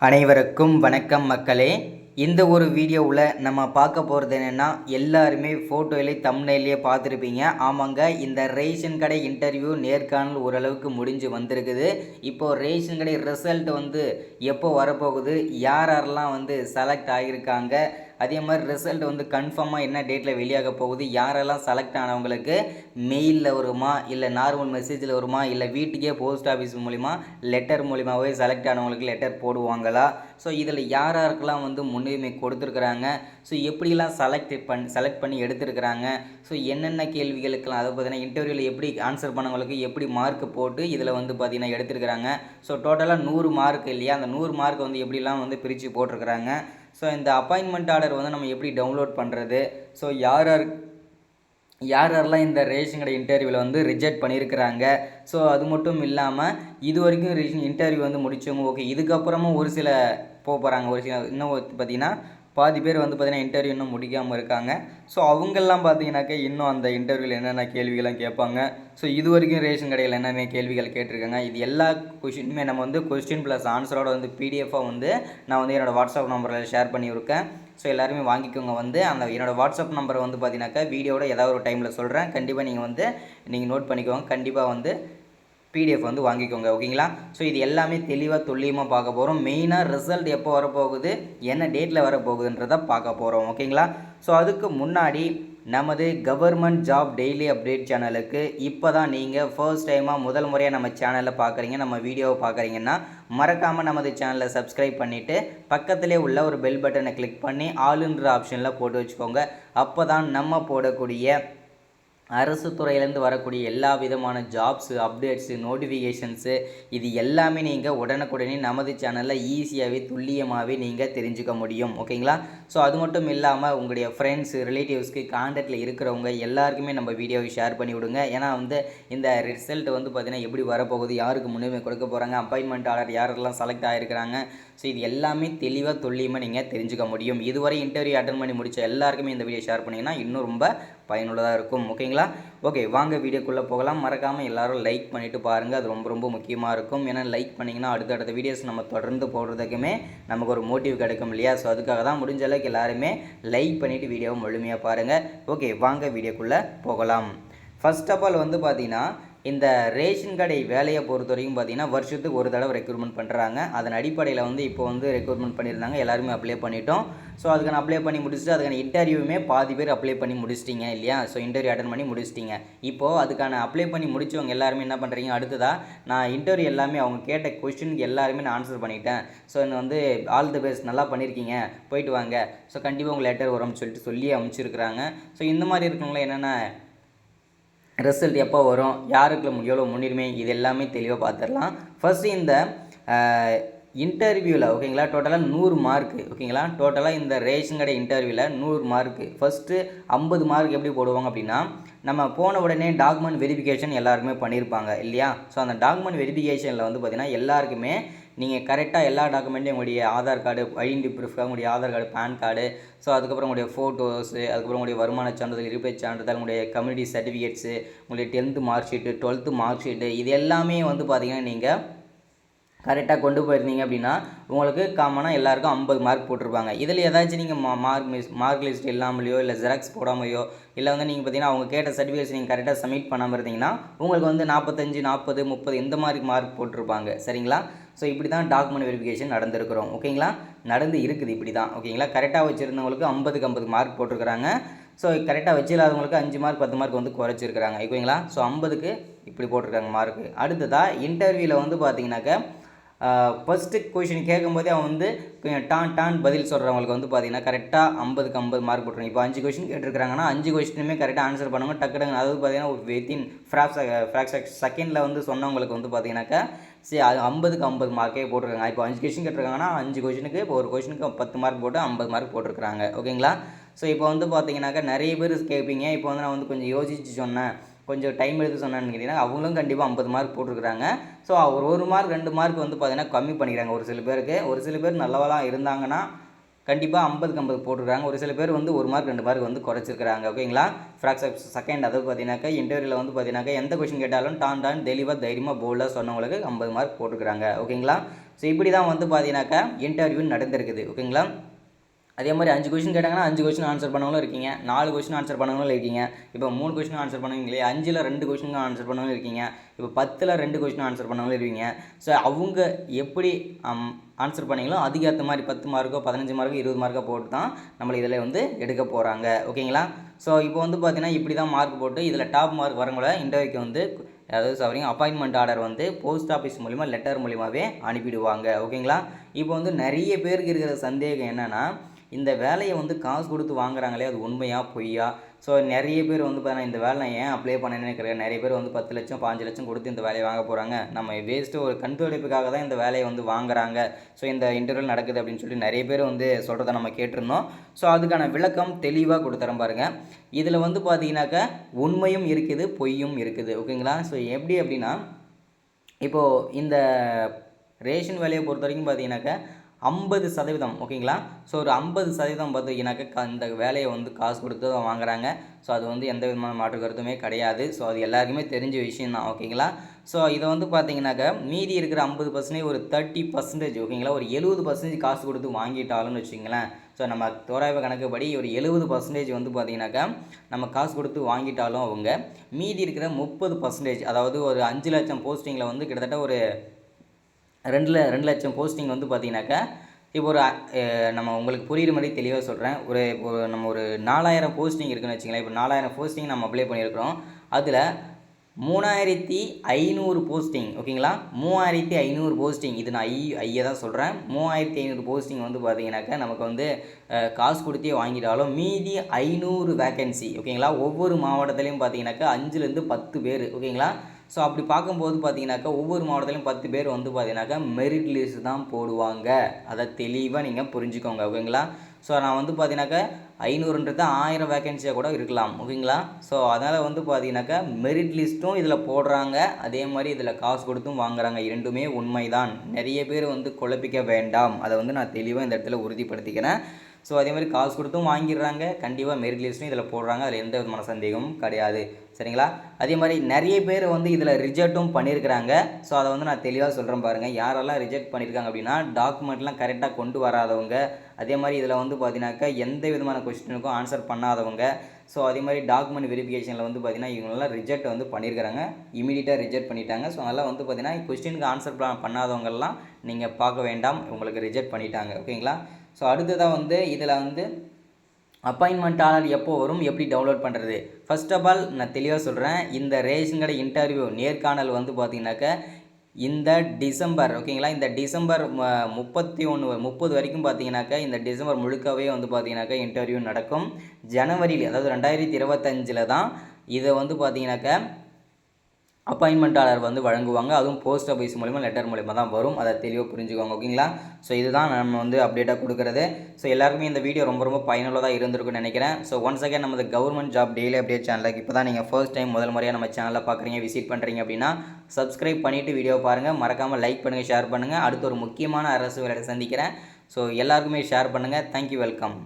அனைவருக்கும் வணக்கம் மக்களே. இந்த ஒரு வீடியோவில் நம்ம பார்க்க போகிறது என்னென்னா, எல்லாருமே ஃபோட்டோவிலே தம்ப்நெயிலே பார்த்துருப்பீங்க. ஆமாங்க, இந்த ரேஷன் கடை இன்டர்வியூ நேர்காணல் ஓரளவுக்கு முடிஞ்சு வந்திருக்குது. இப்போது ரேஷன் கடை ரிசல்ட் எப்போ வரப்போகுது, யாரெல்லாம் செலக்ட் ஆகியிருக்காங்க, அதே மாதிரி ரிசல்ட் கன்ஃபார்மாக என்ன டேட்டில் வெளியாக போகுது, யாரெல்லாம் செலக்ட் ஆனவங்களுக்கு மெயிலில் வருமா, இல்லை நார்மல் மெசேஜில் வருமா, இல்லை வீட்டுக்கே போஸ்ட் ஆஃபீஸ் மூலிமா லெட்டர் மூலிமாவே செலக்ட் ஆனவங்களுக்கு லெட்டர் போடுவாங்களா, ஸோ இதில் யாராருக்கெல்லாம் முன்னுரிமை கொடுத்துருக்குறாங்க, ஸோ எப்படிலாம் செலக்ட் பண்ணி எடுத்துருக்குறாங்க, ஸோ என்னென்ன கேள்விகளுக்கெல்லாம் அதை பார்த்தீங்கன்னா இன்டர்வியூவில் எப்படி ஆன்சர் பண்ணவங்களுக்கு எப்படி மார்க் போட்டு இதில் பார்த்தீங்கன்னா எடுத்துருக்குறாங்க. ஸோ டோட்டலாக 100 மார்க் இல்லையா, அந்த 100 மார்க் எப்படிலாம் பிரித்து போட்டிருக்கிறாங்க. ஸோ இந்த அப்பாயின்மெண்ட் ஆர்டர் நம்ம எப்படி டவுன்லோட் பண்ணுறது, ஸோ யாரெல்லாம் இந்த ரேஷன் கடை இன்டர்வியூவில் ரிஜெக்ட் பண்ணியிருக்கிறாங்க. ஸோ அது மட்டும் இல்லாமல் இது வரைக்கும் ரேஷன் இன்டர்வியூ முடித்தவங்க ஓகே, இதுக்கப்புறமும் ஒரு சில போகிறாங்க, ஒரு சில இன்னும் பார்த்திங்கன்னா பாதி பேர் பார்த்திங்கன்னா இன்டர்வியூ இன்னும் முடிக்காமல் இருக்காங்க. ஸோ அவங்கெல்லாம் பார்த்தீங்கன்னாக்கா இன்னும் அந்த இன்டர்வியூவில் என்னென்ன கேள்விகள்லாம் கேட்பாங்க, ஸோ இது வரைக்கும் ரேஷன் கடையில் என்னென்ன கேள்விகள் கேட்டிருக்காங்க, இது எல்லா கொஷினுமே நம்ம கொஸ்டின் ப்ளஸ் ஆன்சரோட பிடிஎஃபாக நான் என்னோடய வாட்ஸ்அப் நம்பரில் ஷேர் பண்ணியிருக்கேன். ஸோ எல்லாருமே வாங்கிக்கோங்க. அந்த என்னோடய வாட்ஸ்அப் நம்பரை பார்த்தீங்கன்னாக்கா வீடியோட ஏதாவது ஒரு டைமில் சொல்கிறேன், கண்டிப்பாக நீங்கள் நோட் பண்ணிக்கோங்க, கண்டிப்பாக பிடிஎஃப் வாங்கிக்கோங்க, ஓகேங்களா. ஸோ இது எல்லாமே தெளிவாக துல்லியமாக பார்க்க போகிறோம். மெயினாக ரிசல்ட் எப்போ வரப்போகுது, என்ன டேட்டில் வரப்போகுதுன்றதை பார்க்க போகிறோம், ஓகேங்களா. ஸோ அதுக்கு முன்னாடி நமது கவர்மெண்ட் ஜாப் டெய்லி அப்டேட் சேனலுக்கு இப்போ தான் நீங்கள் ஃபர்ஸ்ட் டைமாக முதல் முறையாக நம்ம சேனலில் பார்க்குறீங்க, நம்ம வீடியோவை பார்க்குறீங்கன்னா மறக்காமல் நமது சேனலை சப்ஸ்கிரைப் பண்ணிவிட்டு பக்கத்திலே உள்ள ஒரு பெல் பட்டனை கிளிக் பண்ணி ஆளுன்ற ஆப்ஷனில் போட்டு வச்சுக்கோங்க. அப்போ தான் நம்ம போடக்கூடிய அரசு துறையிலேருந்து வரக்கூடிய எல்லா விதமான ஜாப்ஸு அப்டேட்ஸு நோட்டிஃபிகேஷன்ஸு இது எல்லாமே நீங்கள் உடனுக்குடனே நமது சேனலில் ஈஸியாகவே துல்லியமாகவே நீங்கள் தெரிஞ்சுக்க முடியும், ஓகேங்களா. ஸோ அது மட்டும் இல்லாமல் உங்களுடைய ஃப்ரெண்ட்ஸு ரிலேட்டிவ்ஸ்க்கு கான்டாக்டில் இருக்கிறவங்க எல்லாருக்குமே நம்ம வீடியோவை ஷேர் பண்ணி விடுங்க. ஏன்னா இந்த ரிசல்ட் பார்த்திங்கன்னா எப்படி வரப்போகுது, யாருக்கு முன்னுரிமை கொடுக்க போகிறாங்க, அப்பாயின்மெண்ட் ஆர்டர் யாரெல்லாம் செலக்ட் ஆகிருக்கிறாங்க, ஸோ இது எல்லாமே தெளிவாக துல்லியமாக நீங்கள் தெரிஞ்சுக்க முடியும். இதுவரை இன்டர்வியூ அட்டன் பண்ணி முடித்த எல்லாருக்குமே இந்த வீடியோ ஷேர் பண்ணிங்கன்னா இன்னும் ரொம்ப பயனுள்ளதாக இருக்கும், ஓகேங்களா. ஓகே, வாங்க வீடியோக்குள்ளே போகலாம். மறக்காமல் எல்லோரும் லைக் பண்ணிவிட்டு பாருங்கள், அது ரொம்ப ரொம்ப முக்கியமாக இருக்கும். ஏன்னா லைக் பண்ணிங்கன்னா அடுத்தடுத்த வீடியோஸ் நம்ம தொடர்ந்து போடுறதுக்குமே நமக்கு ஒரு மோட்டிவ் கிடைக்கும் இல்லையா. ஸோ அதுக்காக தான் முடிஞ்ச அளவுக்கு எல்லாருமே லைக் பண்ணிவிட்டு வீடியோவை முழுமையாக பாருங்கள். ஓகே, வாங்க வீடியோக்குள்ளே போகலாம். ஃபர்ஸ்ட் ஆஃப் ஆல் பார்த்தீங்கன்னா இந்த ரேஷன் கடை வேலையை பொறுத்த வரைக்கும் பார்த்தீங்கன்னா வருஷத்துக்கு ஒரு தடவை ரெக்ரூட்மெண்ட் பண்ணுறாங்க. அதன் அடிப்படையில் இப்போ ரெக்ரூட்மெண்ட் பண்ணியிருந்தாங்க, எல்லாருமே அப்ளை பண்ணிட்டோம். ஸோ அதுக்கான அப்ளை பண்ணி முடிச்சுட்டு அதுக்கான இன்டர்வியூமே பாதி பேர் அப்ளை பண்ணி முடிச்சிட்டிங்க இல்லையா. ஸோ இன்டர்வியூ அட்டன் பண்ணி முடிச்சிட்டிங்க. இப்போது அதுக்கான அப்ளை பண்ணி முடித்தவங்க எல்லாருமே என்ன பண்ணுறீங்க, அடுத்ததாக நான் இன்டர்வியூ எல்லாமே அவங்க கேட்ட கொஸ்டினுக்கு எல்லாருமே நான் ஆன்சர் பண்ணிட்டேன், ஸோ ஆல் தி பெஸ்ட், நல்லா பண்ணியிருக்கீங்க, போயிட்டு வாங்க, ஸோ கண்டிப்பாக உங்கள் லெட்டர் வரும்னு சொல்லி அமைச்சிருக்கிறாங்க. ஸோ இந்த மாதிரி இருக்கவங்கள என்னென்ன ரிசல்ட் எப்போ வரும், யாருக்கு எவ்வளோ முன்னுரிமை, இது எல்லாமே தெளிவாக பார்த்துடலாம். ஃபஸ்ட்டு இந்த இன்டர்வியூவில் ஓகேங்களா டோட்டலாக 100 மார்க்கு, ஓகேங்களா. டோட்டலாக இந்த ரேஷன் கடை இன்டர்வியூவில் 100 மார்க்கு. ஃபஸ்ட்டு 50 மார்க் எப்படி போடுவாங்க அப்படின்னா, நம்ம போன உடனே டாக்குமெண்ட் வெரிஃபிகேஷன் எல்லாருக்குமே பண்ணியிருப்பாங்க இல்லையா. ஸோ அந்த டாக்குமெண்ட் வெரிஃபிகேஷனில் பார்த்திங்கன்னா எல்லாருக்குமே நீங்கள் கரெக்டாக எல்லா டாக்குமெண்ட்டையும் உங்களுடைய ஆதார் கார்டு, ஐடென்டி ப்ரூஃப்காக உங்களுடைய Aadhaar card, PAN card, so அதுக்கப்புறம் உங்களுடைய ஃபோட்டோஸு, அதுக்கப்புறம் உங்களுடைய வருமான சான்றிதழ், இருப்பை சான்றிதழ், உங்களுடைய கம்யூனிட்டி சர்டிஃபிகேட்ஸு, உங்களுடைய 10th mark sheet, 12th mark sheet, இது எல்லாமே பார்த்திங்கன்னா நீங்கள் கரெக்டாக கொண்டு போயிருந்தீங்க அப்படின்னா உங்களுக்கு காமனாக எல்லாருக்கும் 50 மார்க் போட்டிருப்பாங்க. இதில் ஏதாச்சும் நீங்கள் மார்க் லிஸ்ட் இல்லாமலையோ இல்லை ஜெராக்ஸ் போடாமையோ இல்லை நீங்கள் பார்த்தீங்கன்னா அவங்க கேட்ட சர்டிஃபிகேட்ஸ் நீங்கள் கரெக்டாக சப்மிட் பண்ணாமல் இருந்தீங்கன்னா உங்களுக்கு 45, 40, 30 இந்த மாதிரி மார்க் போட்டிருப்பாங்க, சரிங்களா. ஸோ இப்படி தான் டாக்குமெண்ட் வெரிஃபிகேஷன் நடந்திருக்கிறோம், ஓகேங்களா. நடந்து இருக்குது இப்படி தான், ஓகேங்களா. கரெக்டாக வச்சுருந்தவங்களுக்கு 50க்கு 50 மார்க் போட்டிருக்கிறாங்க. ஸோ கரெக்டாக வச்சில்லாதவங்களுக்கு 5 மார்க் 10 மார்க் குறைச்சிருக்கிறாங்க, ஓகேங்களா. ஸோ 50க்கு இப்படி போட்டிருக்காங்க மார்க்கு. அடுத்ததாக இன்டர்வியூவில் பார்த்தீங்கன்னாக்கா ஃபஸ்ட்டு கொஷின் கேட்கும்போதே அவன் டான் பதில் சொல்கிறவங்களுக்கு பார்த்தீங்கன்னா கரெக்டாக 50க்கு 50 மார்க் போட்டுருங்க. இப்போ 5 கொஷின் கேட்டிருக்கிறாங்கன்னா 5 கொஷினுமே கரெக்டாக ஆன்சர் பண்ணுவாங்க, டக்குனு. அதாவது பார்த்தீங்கன்னா வித்தின் ஃப்ராக்ஷன் செகண்டில் சொன்னவங்களுக்கு பார்த்தீங்கன்னாக்கா சரி 50க்கு 50 மார்க்கே போட்டிருக்காங்க. இப்போ 5 கொஷின் கேட்டிருக்காங்கன்னா 5 கொஷினுக்கு இப்போ ஒரு கொஷினுக்கு 10 மார்க் போட்டு 50 மார்க் போட்டிருக்கிறாங்க, ஓகேங்களா. ஸோ இப்போ பார்த்தீங்கன்னாக்கா நிறைய பேர் கேட்பீங்க. இப்போ நான் கொஞ்சம் யோசித்து சொன்னேன், கொஞ்சம் டைம் எடுத்து சொன்னான்னு கேட்டிங்கன்னா அவங்களும் கண்டிப்பாக 50 மார்க் போட்டிருக்கிறாங்க. ஸோ ஒரு மார்க் 2 மார்க் பார்த்தீங்கன்னா கம்மி பண்ணிக்கிறாங்க ஒரு சில பேருக்கு. ஒரு சில பேர் நல்லவெல்லாம் இருந்தாங்கன்னா கண்டிப்பாக 50க்கு 50 போட்டிருக்காங்க. ஒரு சில பேர் 1 மார்க் 2 மார்க் குறைச்சிருக்கிறாங்க, ஓகேங்களா. ஃப்ராக்ஷன் செகண்ட் அதாவது பார்த்தீங்கன்னாக்கா இன்டர்வியூவில் பார்த்தீங்கன்னாக்கா எந்த கொஷின் கேட்டாலும் டான் தெளிவாக தைரியமாக போல்டாக சொன்னவங்களுக்கு 50 மார்க் போட்டிருக்கிறாங்க, ஓகேங்களா. ஸோ இப்படி தான் வந்து பார்த்தீங்கன்னாக்கா இன்டர்வியூ நடந்திருக்குது. ஓகேங்களா? அதே மாதிரி 5 கொஸ்டின் கேட்டாங்கன்னா 5 கொஸ்டின் ஆன்சர் பண்ணவங்களும் இருக்கீங்க, 4 கொஸ்டின் ஆன்சர் பண்ணவங்களும் இருக்கீங்க, இப்போ 3 கொஸ்டின் ஆன்சர் பண்ணுவீங்களே, 5ல் 2 கொஸ்டின் ஆன்சர் பண்ணவங்களும் இருக்கீங்க, இப்போ 10ல் 2 கொஸ்டின் ஆன்சர் பண்ணவங்களும் இருக்கீங்க. ஸோ அவங்க எப்படி ஆன்சர் பண்ணீங்களோ அதுக்கேற்ற மாதிரி 10 மார்க்கோ 15 மார்க்கோ 20 மார்க்கோ போட்டு தான் நம்மளை இதில் வந்து எடுக்க போகிறாங்க. ஓகேங்களா? ஸோ இப்போ வந்து பார்த்தீங்கன்னா இப்படி தான் மார்க் போட்டு இதில் டாப் மார்க் வரவங்கள இன்டர்வியூக்கு வந்து அதாவது அப்பாயின்மெண்ட் ஆர்டர் வந்து போஸ்ட் ஆஃபீஸ் மூலிமா லெட்டர் மூலிமாவே அனுப்பிடுவாங்க. ஓகேங்களா? இப்போ வந்து நிறைய பேருக்கு இருக்கிற சந்தேகம் என்னென்னா, இந்த வேலையை வந்து காசு கொடுத்து வாங்குறாங்களே அது உண்மையா பொய்யா? ஸோ நிறைய பேர் வந்து பார்த்தீங்கன்னா இந்த வேலை நான் ஏன் அப்ளை பண்ணேன்னு கிடையாது. நிறைய பேர் வந்து 10 லட்சம் 5 லட்சம் கொடுத்து இந்த வேலையை வாங்க போகிறாங்க, நம்ம வேஸ்ட்டு ஒரு கண் துடைப்புக்காக தான் இந்த வேலையை வந்து வாங்குறாங்க, ஸோ இந்த இன்டர்வியூ நடக்குது அப்படின்னு சொல்லி நிறைய பேர் வந்து சொல்கிறத நம்ம கேட்டிருந்தோம். ஸோ அதுக்கான விளக்கம் தெளிவாக கொடுத்துறேன் பாருங்கள். இதில் வந்து பார்த்தீங்கன்னாக்கா உண்மையும் இருக்குது பொய்யும் இருக்குது. ஓகேங்களா? ஸோ எப்படி அப்படின்னா, இப்போது இந்த ரேஷன் வேலையை பொறுத்த வரைக்கும் பார்த்தீங்கன்னாக்கா 50%. ஓகேங்களா? ஸோ ஒரு 50% பார்த்தீங்கன்னாக்கா இந்த வேலையை வந்து காசு கொடுத்து தான் வாங்குறாங்க. ஸோ அது வந்து எந்த விதமான மாற்று கருத்துமே கிடையாது. ஸோ அது எல்லாருக்குமே தெரிஞ்ச விஷயந்தான். ஓகேங்களா? ஸோ இதை வந்து பார்த்தீங்கன்னாக்கா மீதி இருக்கிற 50% ஒரு 30%. ஓகேங்களா? ஒரு 70% காசு கொடுத்து வாங்கிட்டாலும்னு வச்சுங்களேன். ஸோ நம்ம தோராய கணக்குப்படி ஒரு 70% வந்து பார்த்தீங்கன்னாக்கா நம்ம காசு கொடுத்து வாங்கிட்டாலும் அவங்க மீதி இருக்கிற 30%, அதாவது ஒரு 5 லட்சம் போஸ்டிங்கில் வந்து கிட்டத்தட்ட ஒரு 2 லட்சம் போஸ்டிங் வந்து பார்த்தீங்கன்னாக்கா இப்போ ஒரு நம்ம உங்களுக்கு புரிகிற மாதிரி தெளிவாக சொல்கிறேன். நம்ம ஒரு 4000 போஸ்டிங் இருக்குன்னு வச்சுங்களேன். இப்போ 4000 போஸ்டிங் நம்ம அப்ளை பண்ணியிருக்கிறோம். அதில் 3500 போஸ்டிங். ஓகேங்களா? 3500 போஸ்டிங், இது நான் ஐயை தான் சொல்கிறேன். 3500 போஸ்டிங் வந்து பார்த்தீங்கன்னாக்கா நமக்கு வந்து காசு கொடுத்தே வாங்கிட்டாலும் மீதி 500 வேக்கன்சி. ஓகேங்களா? ஒவ்வொரு மாவட்டத்துலேயும் பார்த்தீங்கன்னாக்கா 5லேருந்து 10 பேர். ஓகேங்களா? ஸோ அப்படி பார்க்கும்போது பார்த்தீங்கன்னாக்கா ஒவ்வொரு மாவட்டத்திலையும் 10 பேர் வந்து பார்த்தீங்கன்னாக்கா மெரிட் லிஸ்ட் தான் போடுவாங்க. அதை தெளிவாக நீங்கள் புரிஞ்சுக்கோங்க. ஓகேங்களா? ஸோ நான் வந்து பார்த்தீங்கன்னாக்கா 500ன்றது 1000 வேக்கன்சியாக கூட இருக்கலாம். ஓகேங்களா? ஸோ அதனால் வந்து பார்த்தீங்கன்னாக்கா மெரிட் லிஸ்ட்டும் இதில் போடுறாங்க, அதே மாதிரி இதில் காசு கொடுத்தும் வாங்குறாங்க. இரண்டுமே உண்மைதான். நிறைய பேர் வந்து குழப்பிக்க வேண்டாம். அதை வந்து நான் தெளிவாக இந்த இடத்துல உறுதிப்படுத்திக்கிறேன். ஸோ அதே மாதிரி காசு கொடுத்தும் வாங்கிடுறாங்க, கண்டிப்பாக மெரிட் லிஸ்ட்டும் இதில் போடுறாங்க, அதில் எந்த விதமான சந்தேகமும் கிடையாது. சரிங்களா? அதே மாதிரி நிறைய பேர் வந்து இதில் ரிஜெக்ட்டும் பண்ணியிருக்கிறாங்க. ஸோ அதை வந்து நான் தெளிவாக சொல்கிறேன் பாருங்கள். யாரெல்லாம் ரிஜெக்ட் பண்ணியிருக்காங்க அப்படின்னா, டாக்குமெண்ட்லாம் கரெக்டாக கொண்டு வராதவங்க, அதே மாதிரி இதில் வந்து பார்த்தீங்கன்னாக்கா எந்த விதமான கொஸ்டினுக்கும் ஆன்சர் பண்ணாதவங்க, ஸோ அதே மாதிரி டாக்குமெண்ட் வெரிஃபிகேஷனில் வந்து பார்த்தீங்கன்னா இவங்களெல்லாம் ரிஜெக்ட் வந்து பண்ணியிருக்கிறாங்க, இமீடியட்டாக ரிஜெக்ட் பண்ணிட்டாங்க. ஸோ அதனால் வந்து பார்த்தீங்கன்னா கொஸ்டினுக்கு ஆன்சர் பண்ணாதவங்கெல்லாம் நீங்கள் பார்க்க வேண்டாம், உங்களுக்கு ரிஜெக்ட் பண்ணிட்டாங்க. ஓகேங்களா? ஸோ அடுத்ததாக வந்து இதில் வந்து அப்பாயின்மெண்ட் ஆர்டர் எப்போ வரும், எப்படி டவுன்லோட் பண்ணுறது? ஃபர்ஸ்ட் ஆஃப் ஆல் நான் தெளிவாக சொல்கிறேன். இந்த ரேஷன் கடை இன்டர்வியூ நேர்காணல் வந்து பார்த்தீங்கன்னாக்கா இந்த டிசம்பர், ஓகேங்களா, இந்த டிசம்பர் 30 வரைக்கும் பார்த்தீங்கன்னாக்கா இந்த டிசம்பர் முழுக்கவே வந்து பார்த்தீங்கன்னாக்கா இன்டர்வியூ நடக்கும். ஜனவரியில், அதாவது 2025 தான் இதை வந்து பார்த்தீங்கன்னாக்கா அப்பாயின்மெண்ட் ஆர்டர் வந்து வழங்குவாங்க. அதுவும் போஸ்ட் ஆஃபீஸ் மூலிமா லெட்டர் மூலிமா தான் வரும். அதை தெளிவாக புரிஞ்சுக்கோங்க. ஓகேங்களா? ஸோ இதுதான் நம்ம வந்து அப்டேட்டாக கொடுக்குறது. ஸோ எல்லாருக்குமே இந்த வீடியோ ரொம்ப ரொம்ப பயனுள்ளதாக இருந்திருக்குன்னு நினைக்கிறேன். ஸோ ஒன்ஸ் அகேன் நமது கவர்மெண்ட் ஜாப் டெய்லி அப்டேட் சேனலுக்கு இப்போ தான் நீங்கள் ஃபர்ஸ்ட் டைம் முதல் முறையாக நம்ம சேனலில் பார்க்குறீங்க, விசிட் பண்ணுறீங்க அப்படின்னா சப்ஸ்கிரைப் பண்ணிவிட்டு வீடியோ பாருங்கள், மறக்காமல் லைக் பண்ணுங்கள், ஷேர் பண்ணுங்கள். அடுத்து ஒரு முக்கியமான அரசு வேலையை சந்திக்கிறேன். ஸோ எல்லாருக்குமே ஷேர் பண்ணுங்கள். Thank you, welcome.